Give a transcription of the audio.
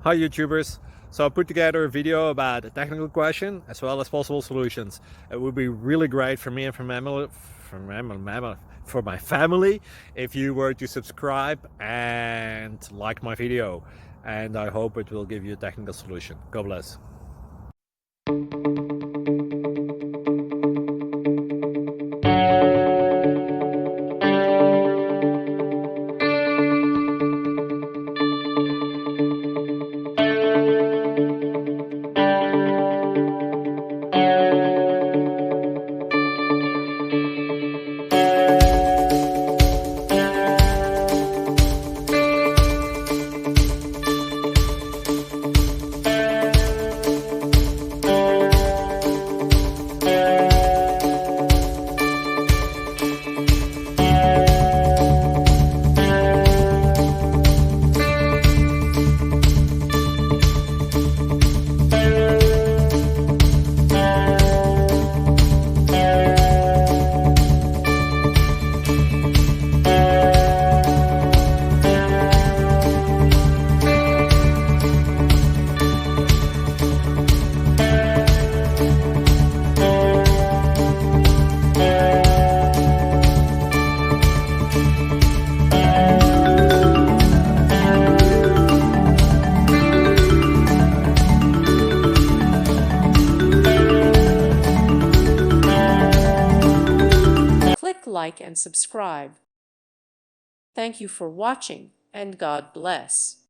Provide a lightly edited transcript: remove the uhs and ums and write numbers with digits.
Hi YouTubers! So I put together a video about a technical question as well as possible solutions. It would be really great for me and for my family if you were to subscribe and like my video, and I hope it will give you a technical solution. God bless. Click like and subscribe. Thank you for watching, and God bless.